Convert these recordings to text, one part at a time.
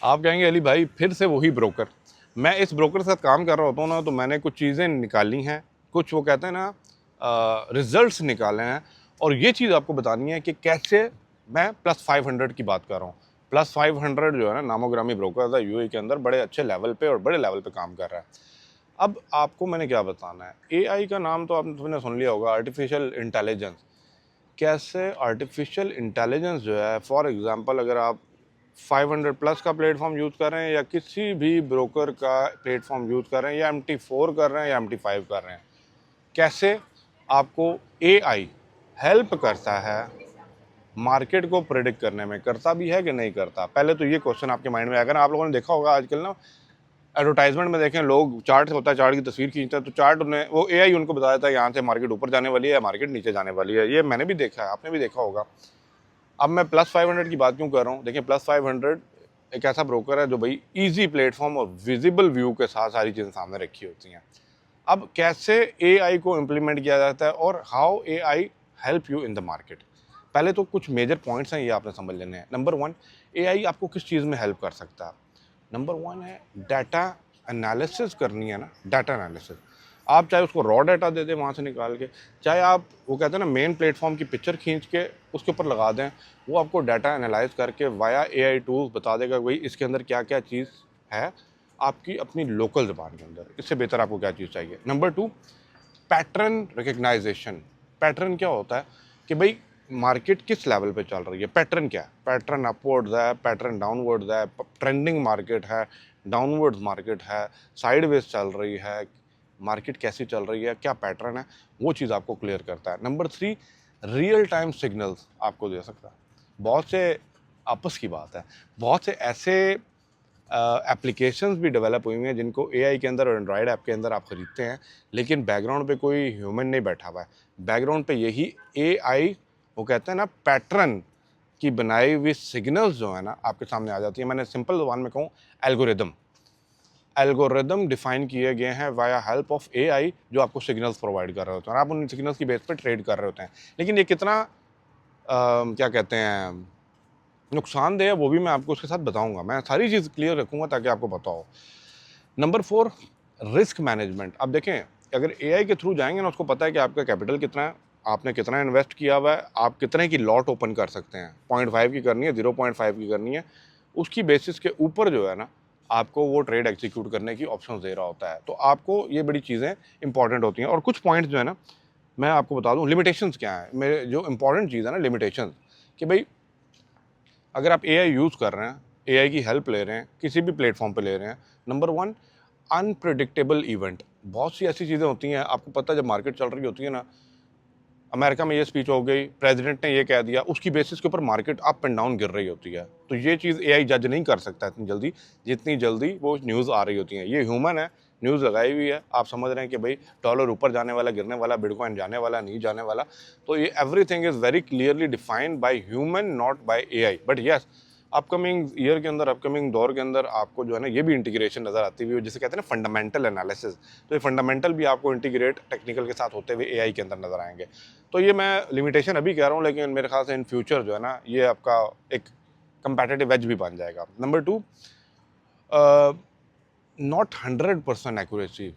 आप कहेंगे अली भाई फिर से वही ब्रोकर। मैं इस ब्रोकर के साथ काम कर रहा होता हूँ ना, तो मैंने कुछ चीज़ें निकाली हैं, कुछ वो कहते हैं ना रिजल्ट्स निकाले हैं, और ये चीज़ आपको बतानी है कि कैसे मैं +500 की बात कर रहा हूँ। +500 जो है ना नामोग्रामी ब्रोकर था यूएई के अंदर, बड़े अच्छे लेवल पे और बड़े लेवल पे काम कर रहा है। अब आपको मैंने क्या बताना है, एआई का नाम तो आपने सुन लिया होगा, आर्टिफिशियल इंटेलिजेंस। कैसे आर्टिफिशियल इंटेलिजेंस जो है, फॉर एग्जांपल अगर आप 500 प्लस का प्लेटफॉर्म यूज़ कर रहे हैं या किसी भी ब्रोकर का प्लेटफॉर्म यूज़ कर रहे हैं या MT4 कर रहे हैं या MT5 कर रहे हैं, कैसे आपको एआई हेल्प करता है मार्केट को प्रेडिक्ट करने में, करता भी है कि नहीं करता। पहले तो ये क्वेश्चन आपके माइंड में आएगा ना। आप लोगों ने देखा होगा आजकल ना एडवर्टाइजमेंट में, देखें लोग चार्ट होता है, चार्ट की तस्वीर खींचता है, तो चार्ट उन्हें वो एआई उनको बता देता है यहाँ से मार्केट ऊपर जाने वाली है या मार्केट नीचे जाने वाली है। ये मैंने भी देखा है, आपने भी देखा होगा। अब मैं +500 की बात क्यों कर रहा हूँ, देखिए +500 एक ऐसा ब्रोकर है जो भाई इजी प्लेटफॉर्म और विजिबल व्यू के साथ सारी चीज़ें सामने रखी होती हैं। अब कैसे एआई को इम्प्लीमेंट किया जाता है और how AI help you in the market. पहले तो कुछ मेजर पॉइंट्स हैं, ये आपने समझ लेने हैं। नंबर 1, एआई आपको किस चीज़ में हेल्प कर सकता है। नंबर 1 है डाटा एनालिसिस करनी है ना, डाटा एनालिसिस। आप चाहे उसको रॉ डाटा दे दें वहाँ से निकाल के, चाहे आप वो कहते हैं ना मेन प्लेटफॉर्म की पिक्चर खींच के उसके ऊपर लगा दें, वो आपको डाटा एनालाइज करके वाया एआई टूल्स बता देगा भाई इसके अंदर क्या क्या चीज़ है आपकी अपनी लोकल ज़बान के अंदर। इससे बेहतर आपको क्या चीज़ चाहिए। Number 2, pattern recognisation. पैटर्न क्या होता है कि भाई मार्केट किस लेवल पे चल रही है, पैटर्न क्या है। पैटर्न अपवर्ड्स है, पैटर्न डाउनवर्ड्स है, ट्रेंडिंग मार्केट है, डाउनवर्ड्स मार्केट है, साइडवेज चल रही है, मार्केट कैसी चल रही है, क्या पैटर्न है, वो चीज़ आपको क्लियर करता है। नंबर 3, रियल टाइम सिग्नल्स आपको दे सकता है। बहुत से आपस की बात है, बहुत से ऐसे एप्लीकेशंस भी डेवलप हुई हैं जिनको एआई के अंदर और एंड्रॉयड ऐप के अंदर आप ख़रीदते हैं, लेकिन बैकग्राउंड पे कोई ह्यूमन नहीं बैठा हुआ है। बैकग्राउंड पे यही एआई वो कहते हैं ना पैटर्न की बनाई हुई सिग्नल्स जो है ना आपके सामने आ जाती है। मैंने सिंपल ज़ुबान में कहूँ, एल्गोरिदम डिफाइन किए गए हैं वाया हेल्प ऑफ एआई, जो आपको सिग्नल्स प्रोवाइड कर रहे होते हैं और आप उन सिग्नल्स की बेस पर ट्रेड कर रहे होते हैं। लेकिन ये कितना क्या कहते हैं नुकसानदेह है, वो भी मैं आपको उसके साथ बताऊंगा। मैं सारी चीज़ क्लियर रखूंगा ताकि आपको पता हो। Number 4, risk management. अब देखें, अगर एआई के थ्रू जाएंगे ना, उसको पता है कि आपका कैपिटल कितना है, आपने कितना इन्वेस्ट किया हुआ है, आप कितने की लॉट ओपन कर सकते हैं, 0.5 की करनी है, 0.5 की करनी है, उसकी बेसिस के ऊपर जो है ना आपको वो ट्रेड एग्जीक्यूट करने की ऑप्शन दे रहा होता है। तो आपको ये बड़ी चीज़ें इंपॉर्टेंट होती हैं। और कुछ पॉइंट्स जो है ना मैं आपको बता दूं, लिमिटेशंस क्या है। मेरे जो इंपॉर्टेंट चीज़ है ना लिमिटेशंस, कि भाई अगर आप एआई यूज़ कर रहे हैं, एआई की हेल्प ले रहे हैं, किसी भी प्लेटफॉर्म पे ले रहे हैं, नंबर 1, अनप्रिडिक्टेबल इवेंट। बहुत सी ऐसी चीज़ें होती हैं, आपको पता है जब मार्केट चल रही होती है ना, अमेरिका में ये स्पीच हो गई, प्रेसिडेंट ने ये कह दिया, उसकी बेसिस के ऊपर मार्केट अप एंड डाउन गिर रही होती है। तो ये चीज़ एआई जज नहीं कर सकता इतनी जल्दी, जितनी जल्दी वो न्यूज़ आ रही होती है। ये ह्यूमन है, न्यूज़ लगाई हुई है, आप समझ रहे हैं कि भाई डॉलर ऊपर जाने वाला, गिरने वाला, बिटकॉइन जाने वाला, नहीं जाने वाला। तो ये everything is very clearly defined by human, not bye AI. But yes, upcoming year के अंदर, अपकमिंग दौर के अंदर आपको जो है ना ये भी इंटीग्रेशन नज़र आती हुई, जिसे कहते हैं ना फंडामेंटल एनालिसिस। तो ये फंडामेंटल भी आपको इंटीग्रेट टेक्निकल के साथ होते हुए एआई के अंदर नज़र आएंगे। तो ये मैं लिमिटेशन अभी कह रहा हूँ, लेकिन मेरे ख्याल से इन फ्यूचर जो है ना ये आपका एक कंपेटिटिव एज भी बन जाएगा। Number 2, not 100% accuracy.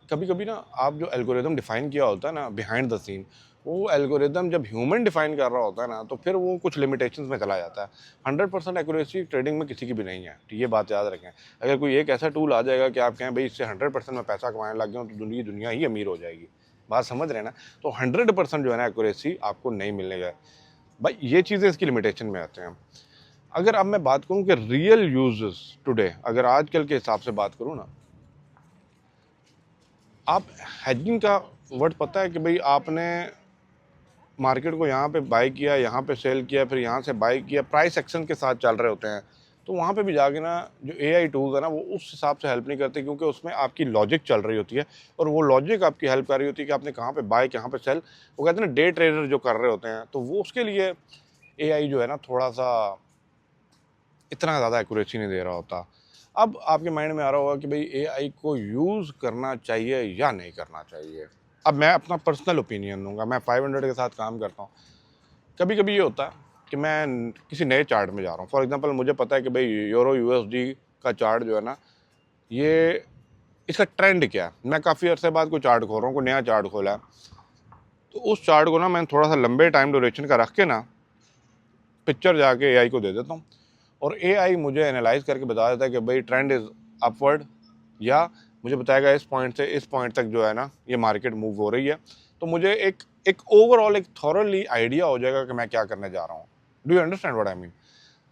कभी कभी ना आप जो एल्गोरिदम डिफाइन किया होता है ना बिहाइंड द सीन, वो एल्गोरिदम जब ह्यूमन डिफाइन कर रहा होता है ना, तो फिर वो कुछ लिमिटेशंस में चला जाता है। 100% एक्यूरेसी ट्रेडिंग में किसी की भी नहीं है, तो ये बात याद रखें। अगर कोई एक ऐसा टूल आ जाएगा कि आप कहें भाई इससे 100% में पैसा कमाने लग गया हूँ, तो दुनिया ही अमीर हो जाएगी। बात समझ रहे हैं ना। तो 100% जो है ना एक्यूरेसी आपको नहीं मिलने का भाई, ये चीज़ें इसकी लिमिटेशन में आते हैं। अगर अब मैं बात करूं कि रियल यूजेस टुडे, अगर आजकल के हिसाब से बात करूं ना, आप हेजिंग का वर्ड पता है कि भाई आपने मार्केट को यहाँ पे बाई किया, यहाँ पे सेल किया, फिर यहाँ से बाई किया, प्राइस एक्शन के साथ चल रहे होते हैं। तो वहाँ पे भी जाके ना जो एआई टूल्स है ना वो उस हिसाब से हेल्प नहीं करते, क्योंकि उसमें आपकी लॉजिक चल रही होती है और वो लॉजिक आपकी हेल्प कर रही होती है कि आपने कहाँ पे बाय, कहाँ पे सेल। वो कहते हैं ना डे ट्रेडर जो कर रहे होते हैं, तो वो उसके लिए एआई जो है ना थोड़ा सा इतना ज़्यादा एक्यूरेसी नहीं दे रहा होता। अब आपके माइंड में आ रहा होगा कि भाई एआई को यूज़ करना चाहिए या नहीं करना चाहिए। अब मैं अपना पर्सनल ओपिनियन दूंगा, मैं 500 के साथ काम करता हूँ। कभी कभी ये होता है कि मैं किसी नए चार्ट में जा रहा हूँ। फॉर एग्जांपल मुझे पता है कि भाई यूरो यूएसडी का चार्ट जो है ना, ये इसका ट्रेंड क्या है। मैं काफ़ी अर्से बाद कोई चार्ट खोल रहा हूँ, कोई नया चार्ट खोला है, तो उस चार्ट को ना मैं थोड़ा सा लंबे टाइम ड्यूरेशन का रख के ना पिक्चर जाके एआई को दे देता हूँ, और एआई मुझे एनालाइज करके बता देता है कि भाई ट्रेंड इज़ अपवर्ड, या मुझे बताएगा इस पॉइंट से इस पॉइंट तक जो है ना ये मार्केट मूव हो रही है। तो मुझे एक एक ओवरऑल एक थॉरली आइडिया हो जाएगा कि मैं क्या करने जा रहा हूँ। Do you understand what I mean?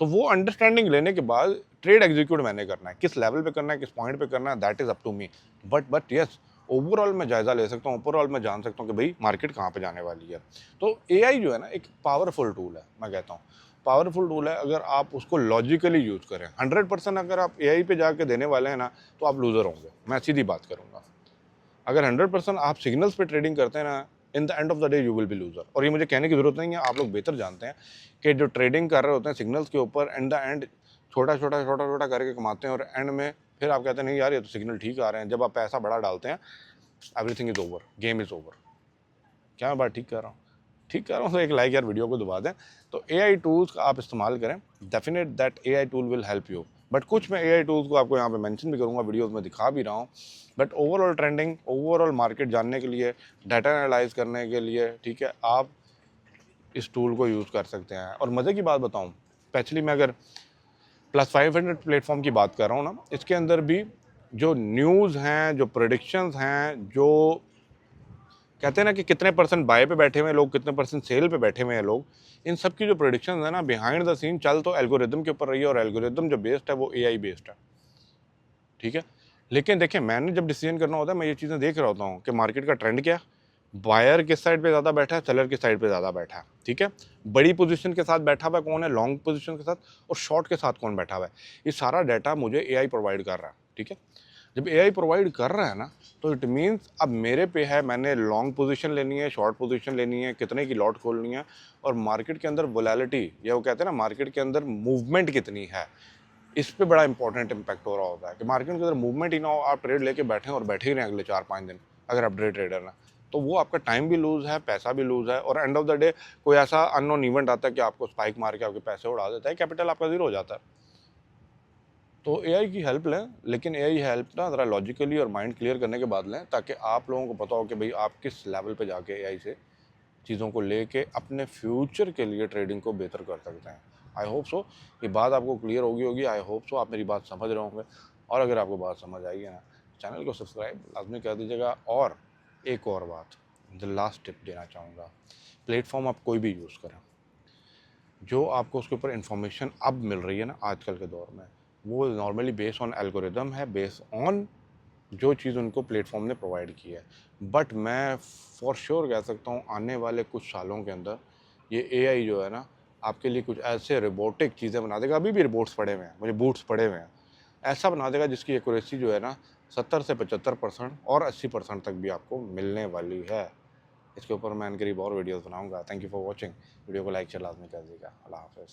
तो वो अंडरस्टैंडिंग लेने के बाद ट्रेड एग्जीक्यूट मैंने करना है, किस लेवल पे करना है, किस पॉइंट पे करना है, that is up to me. But yes, overall मैं जायज़ा ले सकता हूँ, ओवरऑल मैं जान सकता हूँ कि भाई मार्केट कहाँ पे जाने वाली है। तो एआई जो है ना एक पावरफुल टूल है, मैं कहता हूँ पावरफुल टूल है अगर आप उसको लॉजिकली यूज़ करें। 100% अगर आप एआई पे जाके देने वाले हैं ना, तो आप लूज़र होंगे, मैं सीधी बात करूँगा। अगर 100% आप सिग्नल्स पे ट्रेडिंग करते हैं ना, in the end of the day you will be loser. और ये मुझे कहने की जरूरत नहीं है, आप लोग बेहतर जानते हैं कि जो ट्रेडिंग कर रहे होते हैं सिग्नल्स के ऊपर, एंड द एंड छोटा छोटा छोटा छोटा करके कमाते हैं, और एंड में फिर आप कहते हैं नहीं यार ये तो सिग्नल ठीक आ रहे हैं। जब आप पैसा बड़ा डालते हैं, everything is over, game is over. क्या मैं बात ठीक कर रहा हूँ? ठीक कर रहा हूँ तो एक लाइक यार वीडियो को दबा दें। तो एआई टूल्स का आप इस्तेमाल करें, definite that AI tool will help you. But कुछ मैं एआई टूल्स को आपको यहाँ पे मेंशन भी करूँगा, वीडियोस में दिखा भी रहा हूँ। But overall trending, overall market जानने के लिए, डाटा एनालाइज करने के लिए, ठीक है, आप इस टूल को यूज़ कर सकते हैं। और मज़े की बात बताऊँ, स्पेशली मैं अगर +500 प्लेटफॉर्म की बात कर रहा हूँ ना, इसके अंदर भी जो न्यूज़ हैं, जो प्रोडिक्शंस हैं, जो कहते हैं ना कि कितने परसेंट बाय पे बैठे हुए हैं लोग, कितने परसेंट सेल पे बैठे हुए हैं लोग, इन सब की जो प्रोडिक्शन है ना बिहाइंड द सीन चल तो एल्गोरिदम के ऊपर रही है, और एल्गोरिदम जो बेस्ड है वो एआई बेस्ड है, ठीक है। लेकिन देखिए मैंने जब डिसीजन करना होता है, मैं ये चीज़ें देख रहा होता हूँ कि मार्केट का ट्रेंड क्या, बायर किस साइड पे ज़्यादा बैठा है, सेलर किस साइड पे ज़्यादा बैठा है, ठीक है। बड़ी पोजीशन के साथ बैठा हुआ कौन है, लॉन्ग पोजीशन के साथ, और शॉर्ट के साथ कौन बैठा हुआ है, ये सारा डाटा मुझे एआई प्रोवाइड कर रहा है, ठीक है। जब एआई प्रोवाइड कर रहा है ना, तो इट मीन्स अब मेरे पे है, मैंने लॉन्ग पोजीशन लेनी है, शॉर्ट पोजीशन लेनी है, कितने की लॉट खोलनी है, और मार्केट के अंदर वोलेटिलिटी, या वो कहते हैं ना मार्केट के अंदर मूवमेंट कितनी है, इस पे बड़ा इंपॉर्टेंट इम्पैक्ट हो रहा होता है। कि मार्केट के अंदर मूवमेंट ही ना हो, आप ट्रेड लेके बैठे और बैठे ही रहें अगले 4-5 दिन, अगर आप डे ट्रेडर ना, तो वो आपका टाइम भी लूज़ है, पैसा भी लूज़ है, और एंड ऑफ द डे कोई ऐसा अननोन इवेंट आता है कि आपको स्पाइक मार के आपके पैसे उड़ा देता है, कैपिटल आपका ज़ीरो हो जाता है। तो एआई की हेल्प लें, लेकिन एआई हेल्प ना ज़रा लॉजिकली और माइंड क्लियर करने के बाद लें, ताकि आप लोगों को पता हो कि भाई आप किस लेवल पे जाके एआई से चीज़ों को लेके अपने फ्यूचर के लिए ट्रेडिंग को बेहतर कर सकते हैं। आई होप सो ये बात आपको क्लियर होगी। आई होप सो आप मेरी बात समझ रहे होंगे, और अगर आपको बात समझ आई है ना, चैनल को सब्सक्राइब लाजमी कर दीजिएगा। और एक और बात, द लास्ट टिप देना चाहूँगा, प्लेटफॉर्म आप कोई भी यूज़ करें, जो आपको उसके ऊपर इंफॉर्मेशन अब मिल रही है ना आजकल के दौर में, वो नॉर्मली बेस्ड ऑन एल्गोरिदम है, बेस्ड ऑन जो चीज़ उनको प्लेटफॉर्म ने प्रोवाइड की है। बट मैं फॉर श्योर कह सकता हूँ आने वाले कुछ सालों के अंदर ये एआई जो है ना आपके लिए कुछ ऐसे रोबोटिक चीज़ें बना देगा। अभी भी रिपोर्ट्स पड़े हुए हैं, मुझे बूट्स पड़े हुए हैं, ऐसा बना देगा जिसकी एक्यूरेसी जो है ना 70 से 75% और 80% तक भी आपको मिलने वाली है। इसके ऊपर मैं इन करीब और वीडियोज़ बनाऊँगा। Thank you for watching. Video को लाइक शेयर लाजमी कर दीजिएगा। अल्लाह हाफ़िज़।